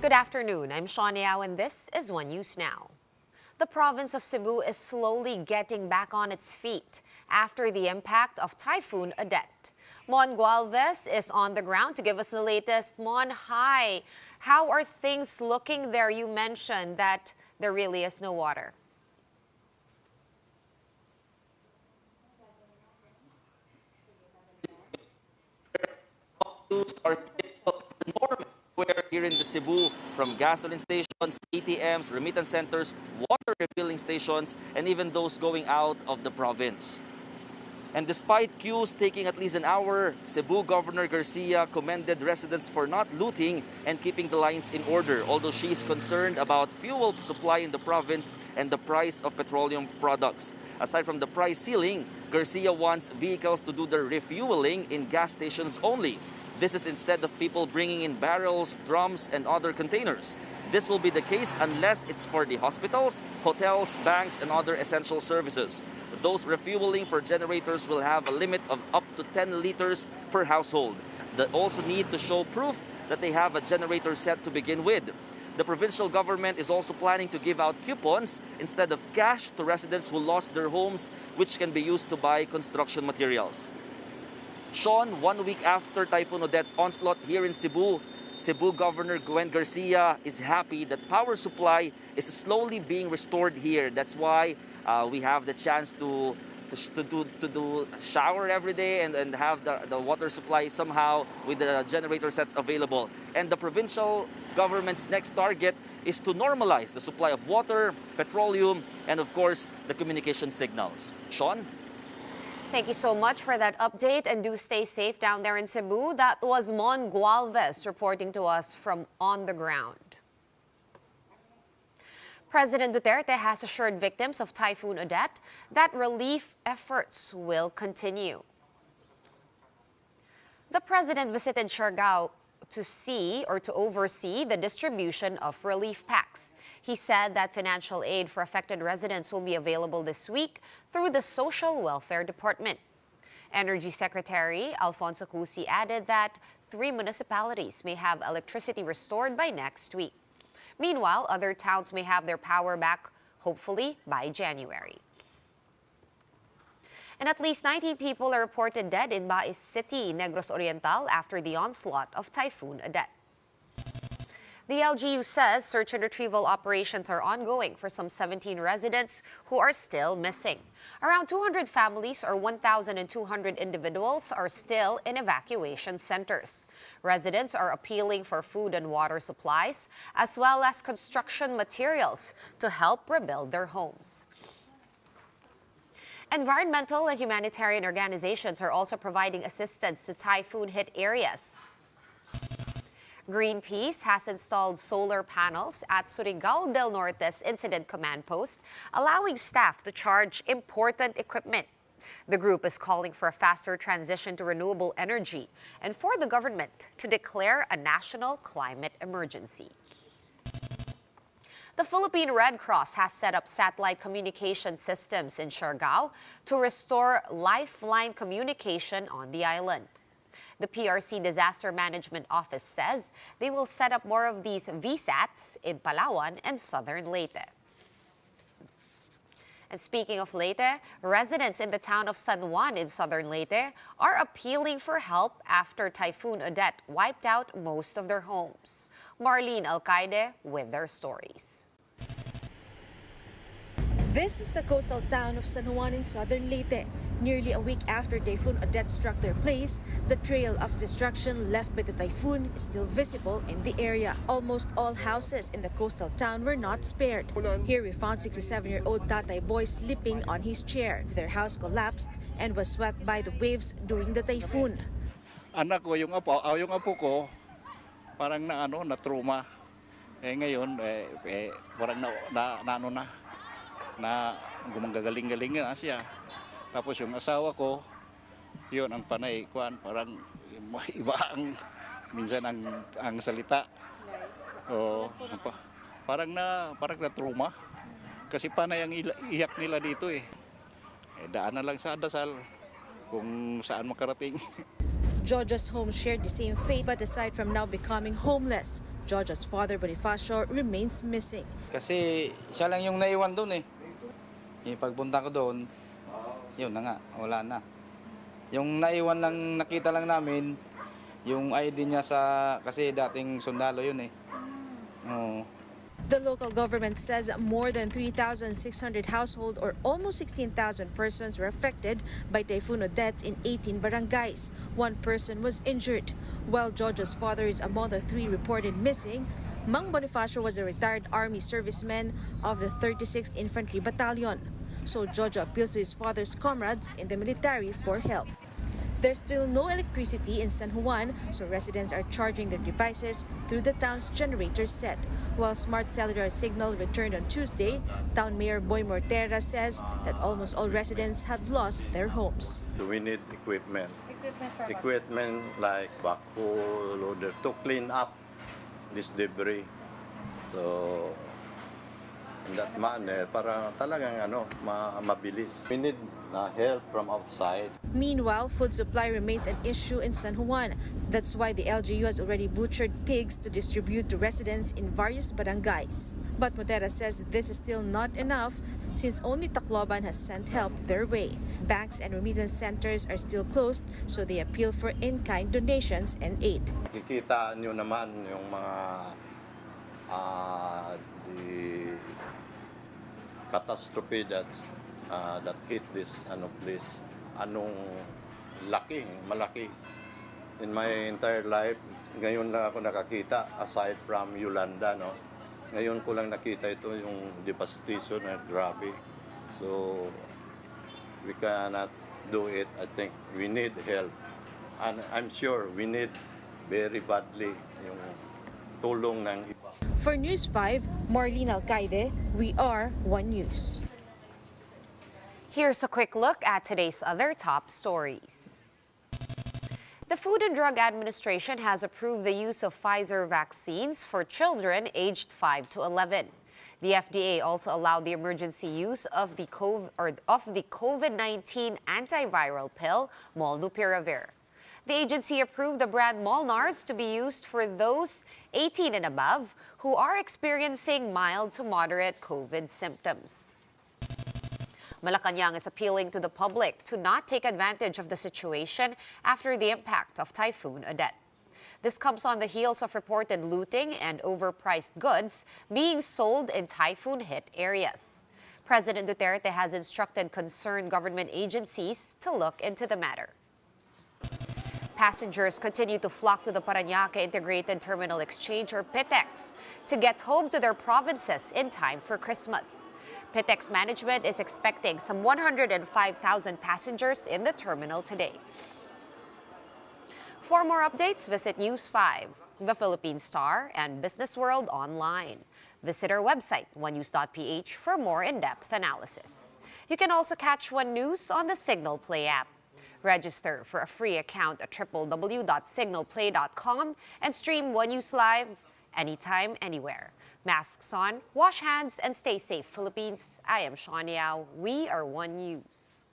Good afternoon. I'm Shawn Yao and this is One News Now. The province of Cebu is slowly getting back on its feet after the impact of Typhoon Odette. Mon Gualvez is on the ground to give us the latest. Mon, hi. How are things looking there? You mentioned that there really is no water. Are enormous where here in the Cebu, from gasoline stations, ATMs, remittance centers, water refilling stations, and even those going out of the province. And despite queues taking at least an hour, Cebu Governor Garcia commended residents for not looting and keeping the lines in order, although she is concerned about fuel supply in the province and the price of petroleum products. Aside from the price ceiling, Garcia wants vehicles to do their refueling in gas stations only. This is instead of people bringing in barrels, drums, and other containers. This will be the case unless it's for the hospitals, hotels, banks, and other essential services. Those refueling for generators will have a limit of up to 10 liters per household. They also need to show proof that they have a generator set to begin with. The provincial government is also planning to give out coupons instead of cash to residents who lost their homes, which can be used to buy construction materials. Sean, 1 week after Typhoon Odette's onslaught here in Cebu, Cebu Governor Gwen Garcia is happy that power supply is slowly being restored here. That's why we have the chance to do shower every day and have the water supply somehow with the generator sets available. And the provincial government's next target is to normalize the supply of water, petroleum, and of course, the communication signals. Sean? Thank you so much for that update and do stay safe down there in Cebu. That was Mon Gualvez reporting to us from on the ground. President Duterte has assured victims of Typhoon Odette that relief efforts will continue. The president visited Siargao to oversee the distribution of relief packs. He said that financial aid for affected residents will be available this week through the Social Welfare Department. Energy Secretary Alfonso Cusi added that 3 municipalities may have electricity restored by next week. Meanwhile, other towns may have their power back, hopefully by January. And at least 90 people are reported dead in Bais City, Negros Oriental, after the onslaught of Typhoon Odette. The LGU says search and retrieval operations are ongoing for some 17 residents who are still missing. Around 200 families or 1,200 individuals are still in evacuation centers. Residents are appealing for food and water supplies, as well as construction materials to help rebuild their homes. Environmental and humanitarian organizations are also providing assistance to typhoon-hit areas. Greenpeace has installed solar panels at Surigao del Norte's Incident Command Post, allowing staff to charge important equipment. The group is calling for a faster transition to renewable energy and for the government to declare a national climate emergency. The Philippine Red Cross has set up satellite communication systems in Siargao to restore lifeline communication on the island. The PRC Disaster Management Office says they will set up more of these VSATs in Palawan and southern Leyte. And speaking of Leyte, residents in the town of San Juan in southern Leyte are appealing for help after Typhoon Odette wiped out most of their homes. Marlene Alcaide with their stories. This is the coastal town of San Juan in southern Leyte. Nearly a week after Typhoon Odette struck their place, the trail of destruction left by the typhoon is still visible in the area. Almost all houses in the coastal town were not spared. Here we found 67-year-old Tatay Boy sleeping on his chair. Their house collapsed and was swept by the waves during the typhoon. Anak ko, yung apo ko, parang na-trauma. Ngayon, parang na gumagaling-galing na siya. Tapos yung asawa ko, yun ang panay, parang iba ang minsan ang salita. O parang na trauma. Kasi panay ang iyak nila dito eh. Daan na lang sa dasal kung saan makarating. Jojo's home shared the same fate, but aside from now becoming homeless, Jojo's father Bonifacio remains missing. Kasi siya lang yung naiwan doon eh. Yung pagpunta ko doon, yun na nga, wala na. Yung naiwan lang, nakita lang namin, yung ID niya sa, kasi dating sundalo yun eh. Oo. The local government says more than 3,600 households or almost 16,000 persons were affected by Typhoon Odette in 18 barangays. One person was injured. While Jojo's father is among the 3 reported missing, Mang Bonifacio was a retired army serviceman of the 36th Infantry Battalion. So Jojo appeals to his father's comrades in the military for help. There's still no electricity in San Juan, so residents are charging their devices through the town's generator set. While smart cellular signal returned on Tuesday, Town Mayor Boy Mortera says that almost all residents had lost their homes. We need equipment. Equipment like backhoe, loader to clean up this debris. So, in that manner, para talagang mabilis. We need help from outside. Meanwhile, food supply remains an issue in San Juan. That's why the LGU has already butchered pigs to distribute to residents in various barangays. But Mortera says this is still not enough since only Tacloban has sent help their way. Banks and remittance centers are still closed, so they appeal for in-kind donations and aid. Kikita nyo naman yung mga the catastrophe that hit this place. Anong malaki. In my entire life, ngayon lang ako nakakita aside from Yolanda, no. Ngayon ko lang nakita ito yung devastation na grabe. So we cannot do it. I think we need help. And I'm sure we need very badly yung tulong ng iba. For News 5, Marlene Alcaide, we are One News. Here's a quick look at today's other top stories. The Food and Drug Administration has approved the use of Pfizer vaccines for children aged 5 to 11. The FDA also allowed the emergency use of the COVID-19 antiviral pill, Molnupiravir. The agency approved the brand Molnars to be used for those 18 and above who are experiencing mild to moderate COVID symptoms. Malacanang is appealing to the public to not take advantage of the situation after the impact of Typhoon Odette. This comes on the heels of reported looting and overpriced goods being sold in typhoon-hit areas. President Duterte has instructed concerned government agencies to look into the matter. Passengers continue to flock to the Parañaque Integrated Terminal Exchange, or PITEX, to get home to their provinces in time for Christmas. PITEX management is expecting some 105,000 passengers in the terminal today. For more updates, visit News 5, The Philippine Star, and Business World online. Visit our website, onenews.ph, for more in-depth analysis. You can also catch One News on the Signal Play app. Register for a free account at www.signalplay.com and stream One News live anytime, anywhere. Masks on, wash hands, and stay safe, Philippines. I am Sean Yao. We are One News.